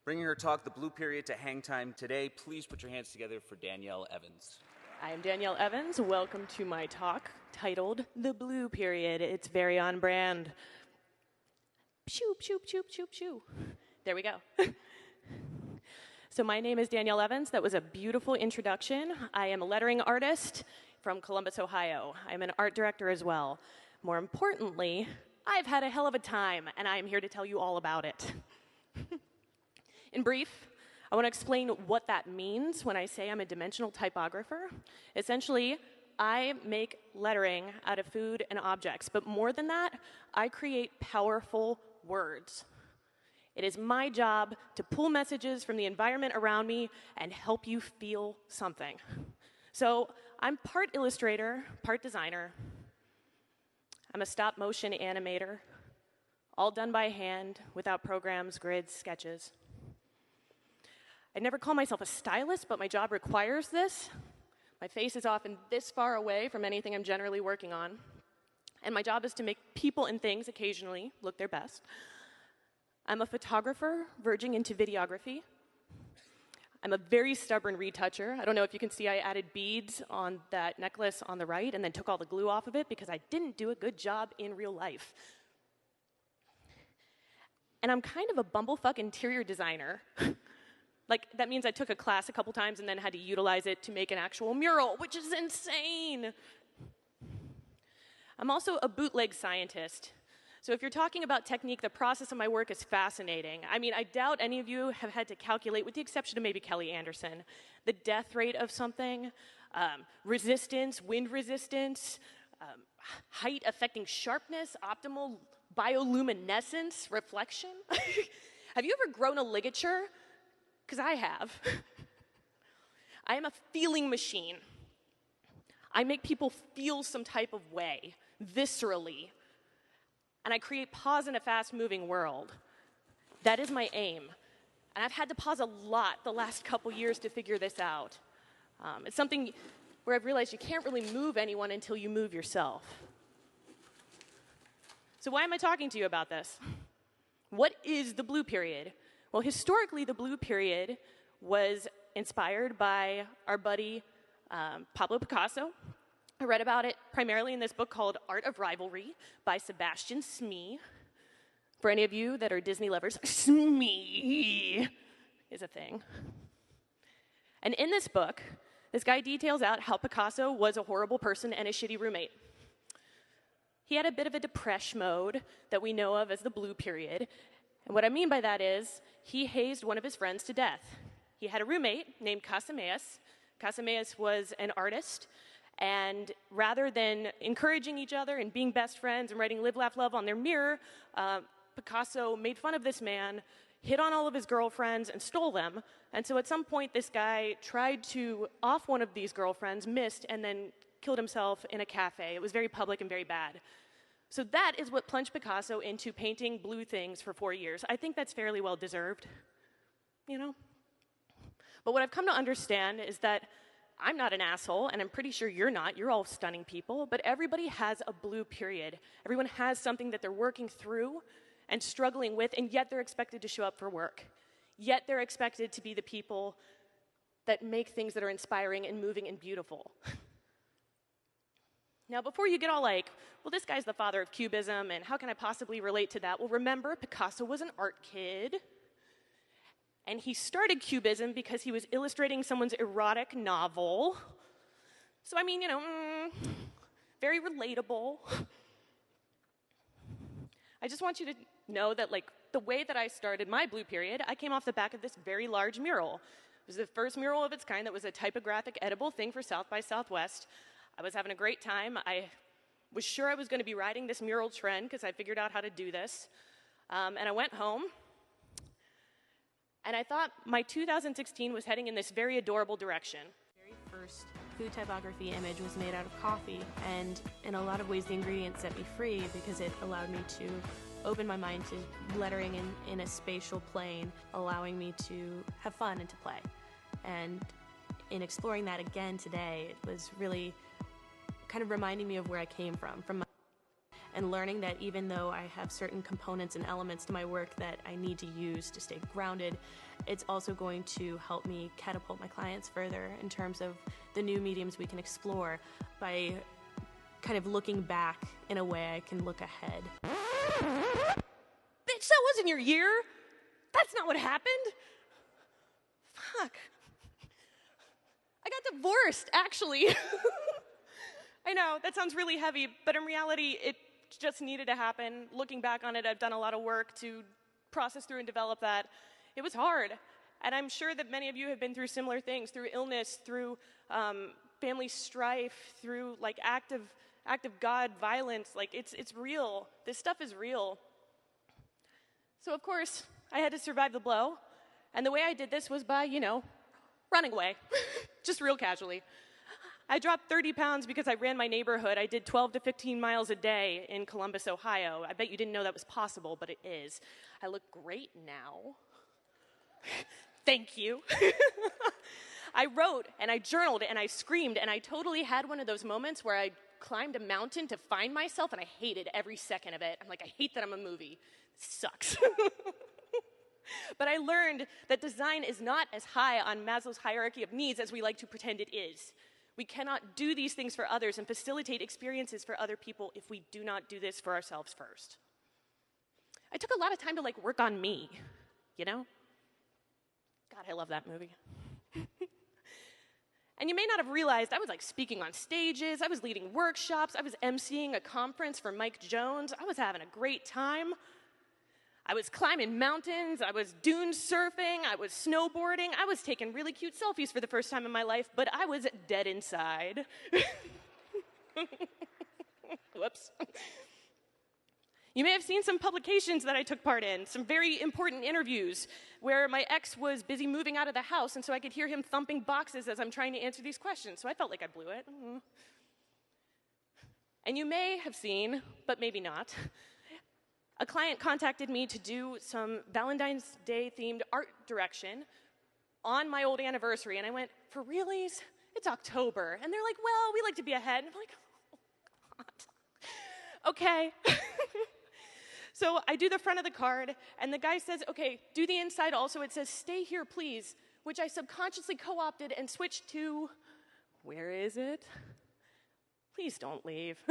Bringing her talk, The Bleue Period, to Hang Time today, please put your hands together for Danielle Evans. I am Danielle Evans. Welcome to my talk titled The Bleue Period. It's very on brand. Shoo, shoo, shoo, shoo, shoo. There we go. So my name is Danielle Evans. That was a beautiful introduction. I am a lettering artist from Columbus, Ohio. I'm an art director as well. More importantly, I've had a hell of a time, and I am here to tell you all about it. In brief, I want to explain what that means when I say I'm a dimensional typographer. Essentially, I make lettering out of food and objects, but more than that, I create powerful words. It is my job to pull messages from the environment around me and help you feel something. So I'm part illustrator, part designer. I'm a stop-motion animator, all done by hand, without programs, grids, sketches. I never call myself a stylist, but my job requires this. My face is often this far away from anything I'm generally working on. And my job is to make people and things occasionally look their best. I'm a photographer verging into videography. I'm a very stubborn retoucher. I don't know if you can see I added beads on that necklace on the right and then took all the glue off of it because I didn't do a good job in real life. And I'm kind of a bumblefuck interior designer. Like, that means I took a class a couple times and then had to utilize it to make an actual mural, which is insane. I'm also a bootleg scientist. So if you're talking about technique, the process of my work is fascinating. I mean, I doubt any of you have had to calculate, with the exception of maybe Kelly Anderson, the death rate of something, resistance, wind resistance, height affecting sharpness, optimal bioluminescence, reflection. Have you ever grown a ligature? Because I have. I am a feeling machine. I make people feel some type of way, viscerally. And I create pause in a fast-moving world. That is my aim. And I've had to pause a lot the last couple years to figure this out. It's something where I've realized you can't really move anyone until you move yourself. So why am I talking to you about this? What is the Bleue Period? Well, historically, the Bleue Period was inspired by our buddy Pablo Picasso. I read about it primarily in this book called Art of Rivalry by Sebastian Smee. For any of you that are Disney lovers, Smee is a thing. And in this book, this guy details out how Picasso was a horrible person and a shitty roommate. He had a bit of a depression mode that we know of as the Bleue Period. And what I mean by that is, he hazed one of his friends to death. He had a roommate named Casamaeus. Casamaeus was an artist, and rather than encouraging each other and being best friends and writing live, laugh, love on their mirror, Picasso made fun of this man, hit on all of his girlfriends, and stole them. And so at some point, this guy tried to off one of these girlfriends, missed, and then killed himself in a cafe. It was very public and very bad. So that is what plunged Picasso into painting blue things for 4 years. I think that's fairly well deserved, you know? But what I've come to understand is that I'm not an asshole, and I'm pretty sure you're not. You're all stunning people, but everybody has a Bleue Period. Everyone has something that they're working through and struggling with, and yet they're expected to show up for work. Yet they're expected to be the people that make things that are inspiring and moving and beautiful. Now, before you get all like, well, this guy's the father of Cubism, and how can I possibly relate to that? Well, remember, Picasso was an art kid, and he started Cubism because he was illustrating someone's erotic novel. So, I mean, you know, very relatable. I just want you to know that, like, the way that I started my Bleue Period, I came off the back of this very large mural. It was the first mural of its kind that was a typographic edible thing for South by Southwest. I was having a great time. I was sure I was going to be riding this mural trend because I figured out how to do this. And I went home, and I thought my 2016 was heading in this very adorable direction. The very first food typography image was made out of coffee, and in a lot of ways the ingredient set me free because it allowed me to open my mind to lettering in a spatial plane, allowing me to have fun and to play. And in exploring that again today, it was really kind of reminding me of where I came from. and learning that even though I have certain components and elements to my work that I need to use to stay grounded, it's also going to help me catapult my clients further in terms of the new mediums we can explore by kind of looking back in a way I can look ahead. Bitch, that wasn't your year. That's not what happened. Fuck. I got divorced, actually. I know, that sounds really heavy, but in reality, it just needed to happen. Looking back on it, I've done a lot of work to process through and develop that. It was hard, and I'm sure that many of you have been through similar things, through illness, through family strife, through like act of God violence. Like it's real. This stuff is real. So of course, I had to survive the blow, and the way I did this was by, running away, just real casually. I dropped 30 pounds because I ran my neighborhood. I did 12 to 15 miles a day in Columbus, Ohio. I bet you didn't know that was possible, but it is. I look great now. Thank you. I wrote and I journaled and I screamed, and I totally had one of those moments where I climbed a mountain to find myself, and I hated every second of it. I'm like, I hate that I'm a movie. This sucks. But I learned that design is not as high on Maslow's hierarchy of needs as we like to pretend it is. We cannot do these things for others and facilitate experiences for other people if we do not do this for ourselves first. I took a lot of time to work on me, God, I love that movie. And you may not have realized I was speaking on stages, I was leading workshops, I was emceeing a conference for Mike Jones, I was having a great time. I was climbing mountains, I was dune surfing, I was snowboarding, I was taking really cute selfies for the first time in my life, but I was dead inside. Whoops. You may have seen some publications that I took part in, some very important interviews where my ex was busy moving out of the house, and so I could hear him thumping boxes as I'm trying to answer these questions, so I felt like I blew it. And you may have seen, but maybe not, a client contacted me to do some Valentine's Day themed art direction on my old anniversary, and I went, for realies? It's October. And they're like, well, we like to be ahead. And I'm like, oh, God. Okay. So I do the front of the card, and the guy says, okay, do the inside also. It says, stay here, please, which I subconsciously co-opted and switched to, where is it? Please don't leave.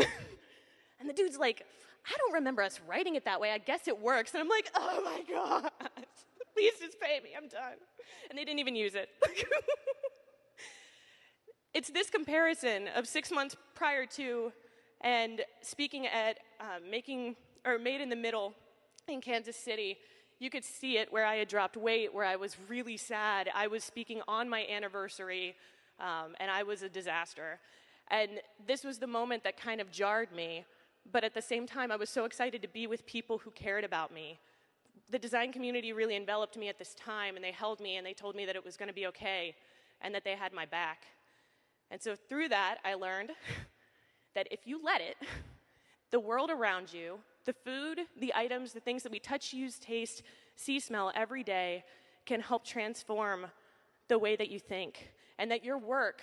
And the dude's like, I don't remember us writing it that way. I guess it works. And I'm like, oh my God, please just pay me. I'm done. And they didn't even use it. It's this comparison of 6 months prior to and speaking at Made in the Middle in Kansas City. You could see it where I had dropped weight, where I was really sad. I was speaking on my anniversary, and I was a disaster. And this was the moment that kind of jarred me. But at the same time, I was so excited to be with people who cared about me. The design community really enveloped me at this time, and they held me, and they told me that it was going to be okay, and that they had my back. And so through that, I learned that if you let it, the world around you, the food, the items, the things that we touch, use, taste, see, smell every day can help transform the way that you think, and that your work,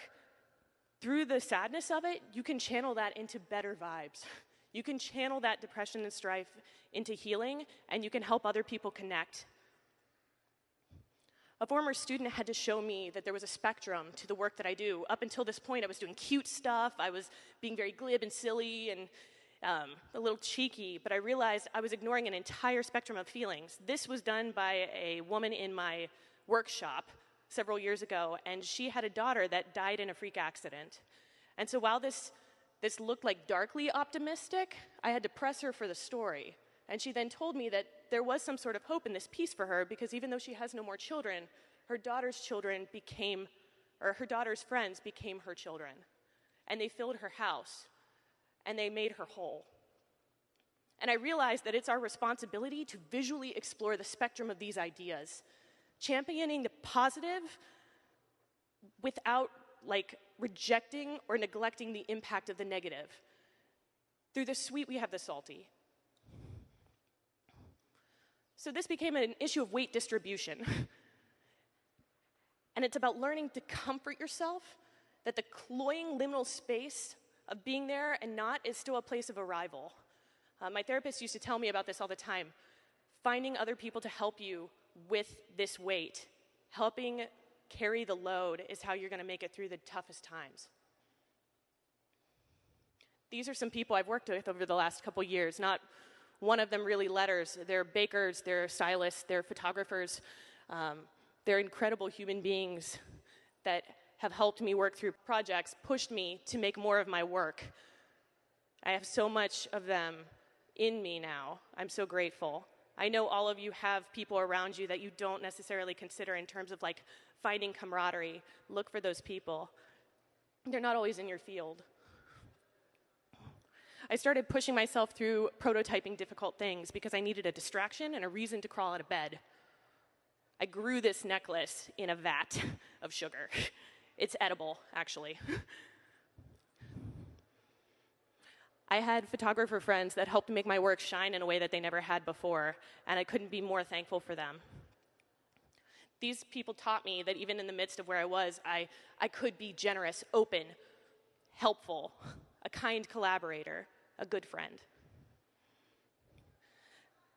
through the sadness of it, you can channel that into better vibes. You can channel that depression and strife into healing, and you can help other people connect. A former student had to show me that there was a spectrum to the work that I do. Up until this point, I was doing cute stuff. I was being very glib and silly and a little cheeky, but I realized I was ignoring an entire spectrum of feelings. This was done by a woman in my workshop several years ago, and she had a daughter that died in a freak accident. And so while this looked like darkly optimistic, I had to press her for the story. And she then told me that there was some sort of hope in this piece for her, because even though she has no more children, her daughter's friends became her children. And they filled her house, and they made her whole. And I realized that it's our responsibility to visually explore the spectrum of these ideas, championing the positive without rejecting or neglecting the impact of the negative. Through the sweet, we have the salty. So this became an issue of weight distribution. And it's about learning to comfort yourself that the cloying liminal space of being there and not is still a place of arrival. My therapist used to tell me about this all the time. Finding other people to help you with this weight, helping carry the load is how you're going to make it through the toughest times. These are some people I've worked with over the last couple years. Not one of them really letters. They're bakers, they're stylists, they're photographers. They're incredible human beings that have helped me work through projects, pushed me to make more of my work. I have so much of them in me now. I'm so grateful. I know all of you have people around you that you don't necessarily consider in terms of like finding camaraderie. Look for those people. They're not always in your field. I started pushing myself through prototyping difficult things because I needed a distraction and a reason to crawl out of bed. I grew this necklace in a vat of sugar. It's edible, actually. I had photographer friends that helped make my work shine in a way that they never had before, and I couldn't be more thankful for them. These people taught me that even in the midst of where I was, I could be generous, open, helpful, a kind collaborator, a good friend.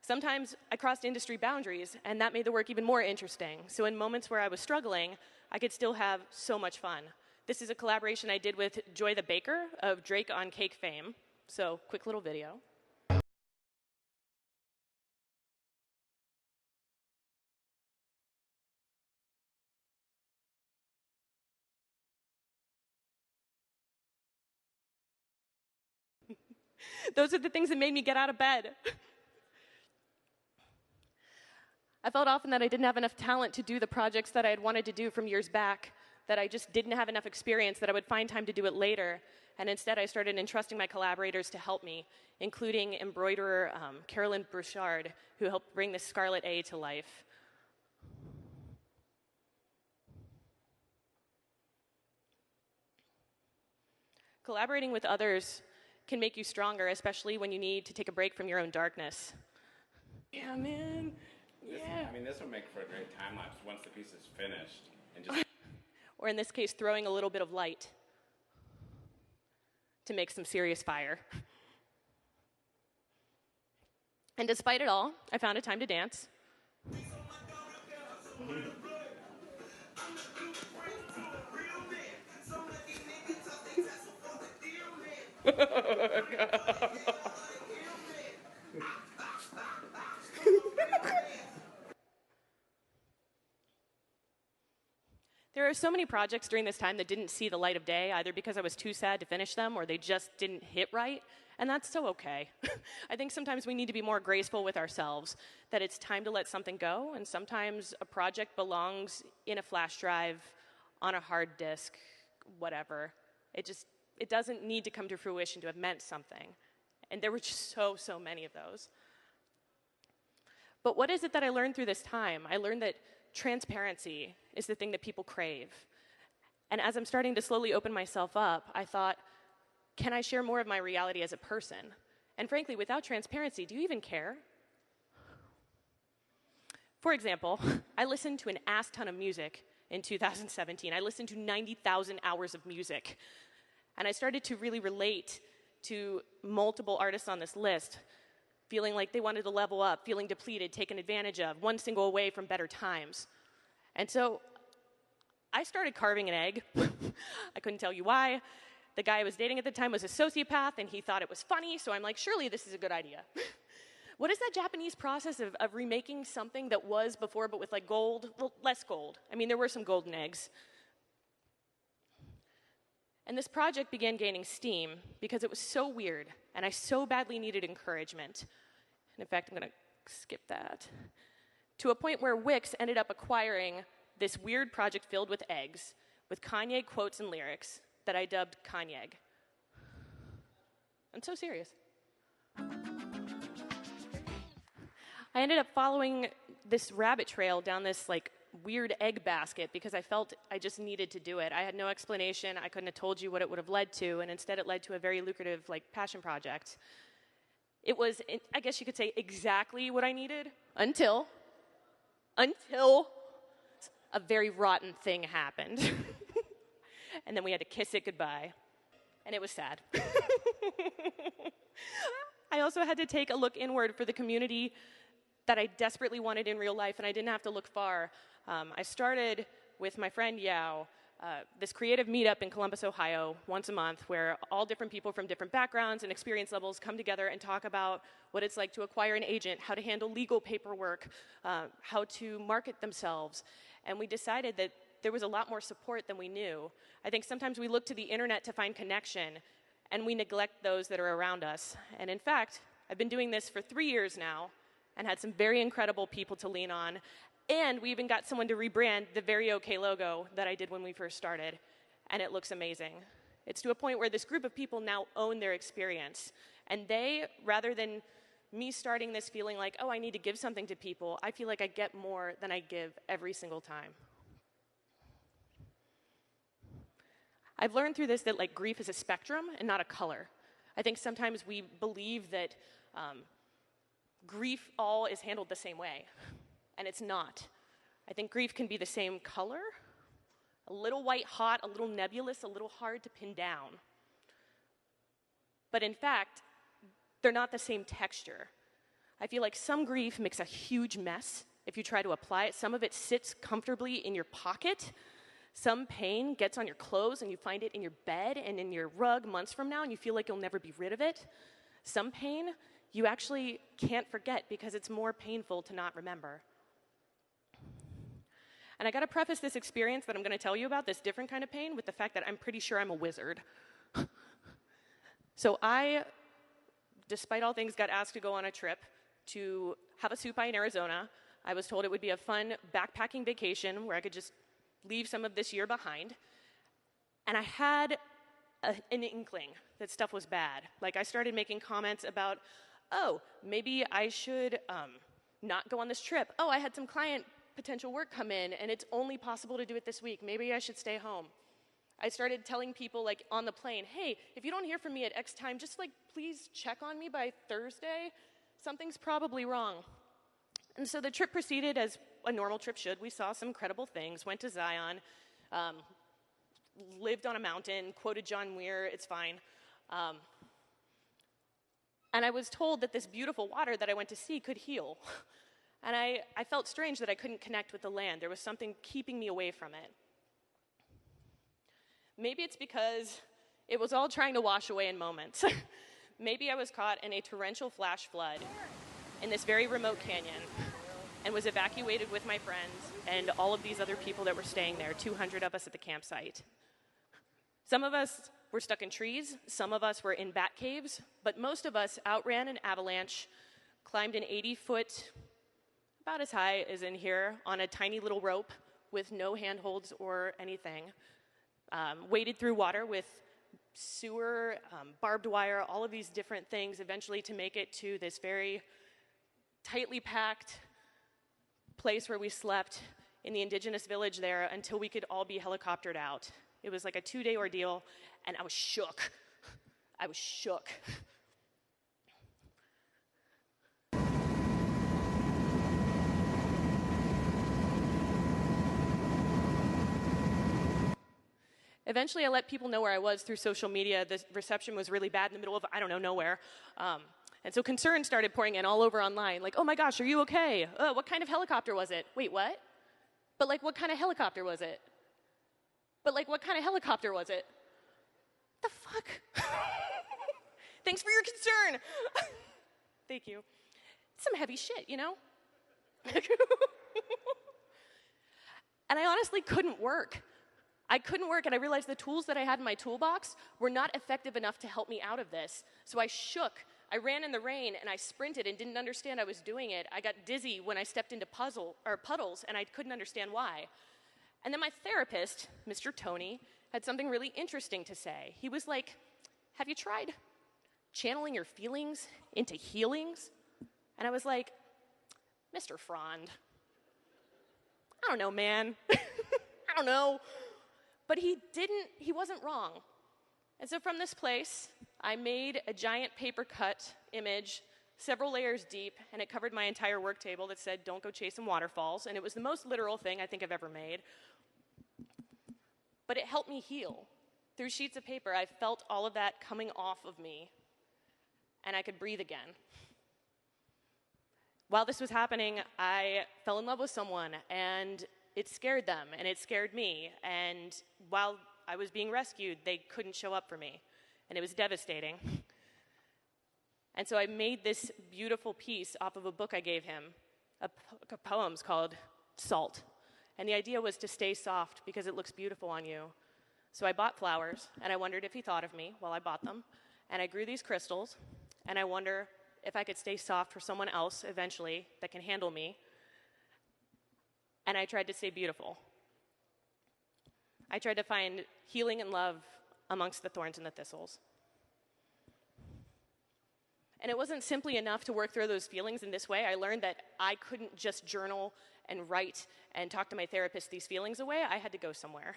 Sometimes I crossed industry boundaries, and that made the work even more interesting. So in moments where I was struggling, I could still have so much fun. This is a collaboration I did with Joy the Baker of Drake on Cake fame. So, quick little video. Those are the things that made me get out of bed. I felt often that I didn't have enough talent to do the projects that I had wanted to do from years back, that I just didn't have enough experience, that I would find time to do it later. And instead, I started entrusting my collaborators to help me, including embroiderer Carolyn Brouchard, who helped bring the Scarlet A to life. Collaborating with others can make you stronger, especially when you need to take a break from your own darkness. Yeah, man. Yeah. This will make for a great time lapse once the piece is finished. And just or in this case, throwing a little bit of light to make some serious fire. And despite it all, I found a time to dance. There are so many projects during this time that didn't see the light of day, either because I was too sad to finish them or they just didn't hit right, and that's so okay. I think sometimes we need to be more graceful with ourselves, that it's time to let something go, and sometimes a project belongs in a flash drive, on a hard disk, whatever. It doesn't need to come to fruition to have meant something. And there were just so many of those. But what is it that I learned through this time? I learned that transparency is the thing that people crave. And as I'm starting to slowly open myself up, I thought, can I share more of my reality as a person? And frankly, without transparency, do you even care? For example, I listened to an ass ton of music in 2017. I listened to 90,000 hours of music. And I started to really relate to multiple artists on this list, feeling like they wanted to level up, feeling depleted, taken advantage of, one single away from better times. And so I started carving an egg. I couldn't tell you why. The guy I was dating at the time was a sociopath, and he thought it was funny, so I'm like, surely this is a good idea. What is that Japanese process of remaking something that was before, but with like gold? Well, less gold. I mean, there were some golden eggs. And this project began gaining steam because it was so weird, and I so badly needed encouragement. And in fact, I'm going to skip that. To a point where Wix ended up acquiring this weird project filled with eggs, with Kanye quotes and lyrics that I dubbed Kanye. I'm so serious. I ended up following this rabbit trail down this like weird egg basket because I felt I just needed to do it. I had no explanation. I couldn't have told you what it would have led to, and instead it led to a very lucrative like passion project. It was, I guess you could say, exactly what I needed until a very rotten thing happened. And then we had to kiss it goodbye. And it was sad. I also had to take a look inward for the community that I desperately wanted in real life, and I didn't have to look far. I started with my friend Yao, this creative meetup in Columbus, Ohio, once a month, where all different people from different backgrounds and experience levels come together and talk about what it's like to acquire an agent, how to handle legal paperwork, how to market themselves. And we decided that there was a lot more support than we knew. I think sometimes we look to the internet to find connection, and we neglect those that are around us. And in fact, I've been doing this for 3 years now, and had some very incredible people to lean on. And we even got someone to rebrand the Very OK logo that I did when we first started. And it looks amazing. It's to a point where this group of people now own their experience. And they, rather than me starting this feeling like, oh, I need to give something to people, I feel like I get more than I give every single time. I've learned through this that like grief is a spectrum and not a color. I think sometimes we believe that grief all is handled the same way, and it's not. I think grief can be the same color, a little white hot, a little nebulous, a little hard to pin down. But in fact, they're not the same texture. I feel like some grief makes a huge mess if you try to apply it. Some of it sits comfortably in your pocket. Some pain gets on your clothes and you find it in your bed and in your rug months from now and you feel like you'll never be rid of it. Some pain you actually can't forget because it's more painful to not remember. And I gotta preface this experience that I'm gonna tell you about, this different kind of pain, with the fact that I'm pretty sure I'm a wizard. So I, despite all things, got asked to go on a trip to Havasupai in Arizona. I was told it would be a fun backpacking vacation where I could just leave some of this year behind. And I had an inkling that stuff was bad. Like I started making comments about, oh, maybe I should not go on this trip. Oh, I had some client potential work come in and it's only possible to do it this week. Maybe I should stay home. I started telling people like on the plane, hey, if you don't hear from me at X time, just like please check on me by Thursday. Something's probably wrong. And so the trip proceeded as a normal trip should. We saw some incredible things, went to Zion, lived on a mountain, quoted John Muir, it's fine. And I was told that this beautiful water that I went to see could heal. And I felt strange that I couldn't connect with the land. There was something keeping me away from it. Maybe it's because it was all trying to wash away in moments. Maybe I was caught in a torrential flash flood in this very remote canyon and was evacuated with my friends and all of these other people that were staying there, 200 of us at the campsite. Some of us were stuck in trees, some of us were in bat caves, but most of us outran an avalanche, climbed an 80-foot, about as high as in here, on a tiny little rope with no handholds or anything, waded through water with sewer, barbed wire, all of these different things, eventually to make it to this very tightly packed place where we slept in the indigenous village there until we could all be helicoptered out. It was like a 2-day ordeal, and I was shook. I was shook. Eventually, I let people know where I was through social media. The reception was really bad in the middle of, I don't know, nowhere. And so concern started pouring in all over online. Like, oh my gosh, are you okay? What kind of helicopter was it? Wait, what? But like, what kind of helicopter was it? But like, what kind of helicopter was it? The fuck? Thanks for your concern. Thank you. Some heavy shit, you know? And I honestly couldn't work. I couldn't work, and I realized the tools that I had in my toolbox were not effective enough to help me out of this. So I shook. I ran in the rain, and I sprinted and didn't understand I was doing it. I got dizzy when I stepped into puddles, and I couldn't understand why. And then my therapist, Mr. Tony, had something really interesting to say. He was like, have you tried channeling your feelings into healings? And I was like, Mr. Frond, I don't know, man. I don't know. But he wasn't wrong. And so from this place, I made a giant paper cut image, several layers deep, and it covered my entire work table that said, don't go chasing waterfalls. And it was the most literal thing I think I've ever made. But it helped me heal. Through sheets of paper, I felt all of that coming off of me. and I could breathe again. While this was happening, I fell in love with someone, and it scared them, and it scared me. And while I was being rescued, they couldn't show up for me, and it was devastating. And so I made this beautiful piece off of a book I gave him, a poems called Salt. And the idea was to stay soft because it looks beautiful on you. So I bought flowers, and I wondered if he thought of me while I bought them. And I grew these crystals, and I wonder if I could stay soft for someone else eventually that can handle me. And I tried to stay beautiful. I tried to find healing and love amongst the thorns and the thistles. And it wasn't simply enough to work through those feelings in this way. I learned that I couldn't just journal and write and talk to my therapist these feelings away. I had to go somewhere.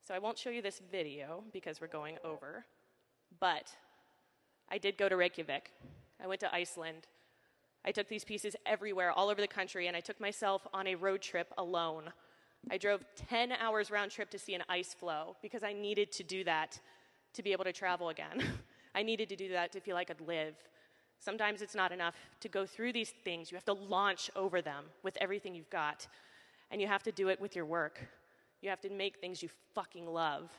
So I won't show you this video because we're going over, but I did go to Reykjavik. I went to Iceland. I took these pieces everywhere, all over the country, and I took myself on a road trip alone. I drove 10 hours round trip to see an ice floe because I needed to do that to be able to travel again. I needed to do that to feel I could live. Sometimes it's not enough to go through these things. You have to launch over them with everything you've got, and you have to do it with your work. You have to make things you fucking love.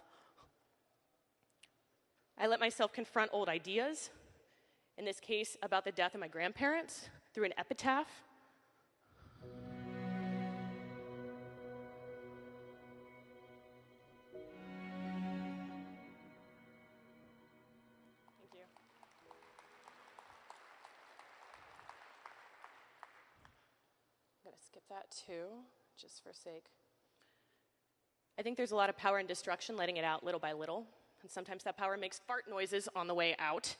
I let myself confront old ideas, in this case about the death of my grandparents, through an epitaph. Thank you. I'm going to skip that too, just for sake. I think there's a lot of power in destruction, letting it out little by little. And sometimes that power makes fart noises on the way out.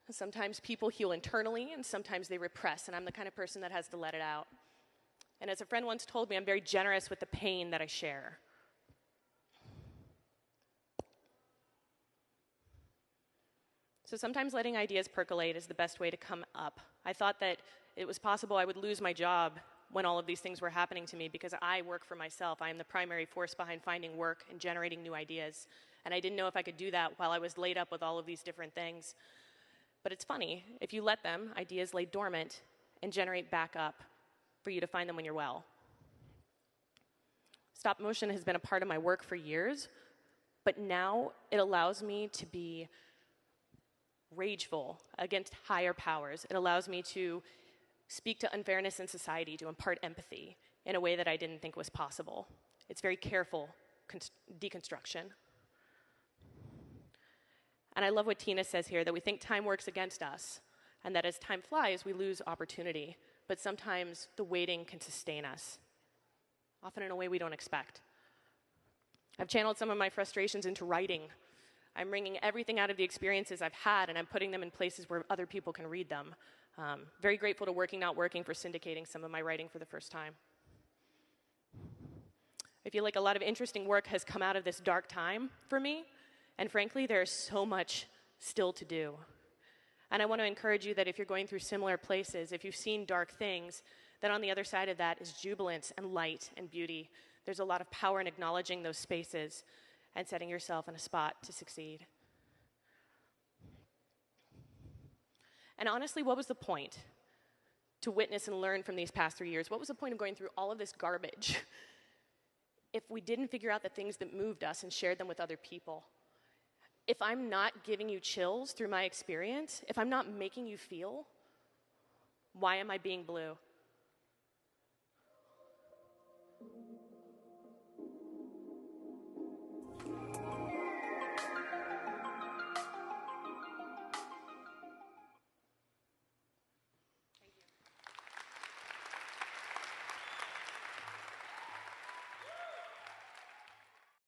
And sometimes people heal internally, and sometimes they repress, and I'm the kind of person that has to let it out. And as a friend once told me, I'm very generous with the pain that I share. So sometimes letting ideas percolate is the best way to come up. I thought that it was possible I would lose my job when all of these things were happening to me because I work for myself. I am the primary force behind finding work and generating new ideas. And I didn't know if I could do that while I was laid up with all of these different things. But it's funny, if you let them, ideas lay dormant and generate back up for you to find them when you're well. Stop motion has been a part of my work for years, but now it allows me to be rageful against higher powers. It allows me to speak to unfairness in society, to impart empathy in a way that I didn't think was possible. It's very careful deconstruction. And I love what Tina says here, that we think time works against us, and that as time flies, we lose opportunity. But sometimes the waiting can sustain us, often in a way we don't expect. I've channeled some of my frustrations into writing. I'm wringing everything out of the experiences I've had, and I'm putting them in places where other people can read them. Very grateful to Working Not Working for syndicating some of my writing for the first time. I feel like a lot of interesting work has come out of this dark time for me, and frankly, there's so much still to do. And I want to encourage you that if you're going through similar places, if you've seen dark things, that on the other side of that is jubilance and light and beauty. There's a lot of power in acknowledging those spaces and setting yourself in a spot to succeed. And honestly, what was the point to witness and learn from these past 3 years? What was the point of going through all of this garbage if we didn't figure out the things that moved us and shared them with other people? If I'm not giving you chills through my experience, if I'm not making you feel, why am I being blue?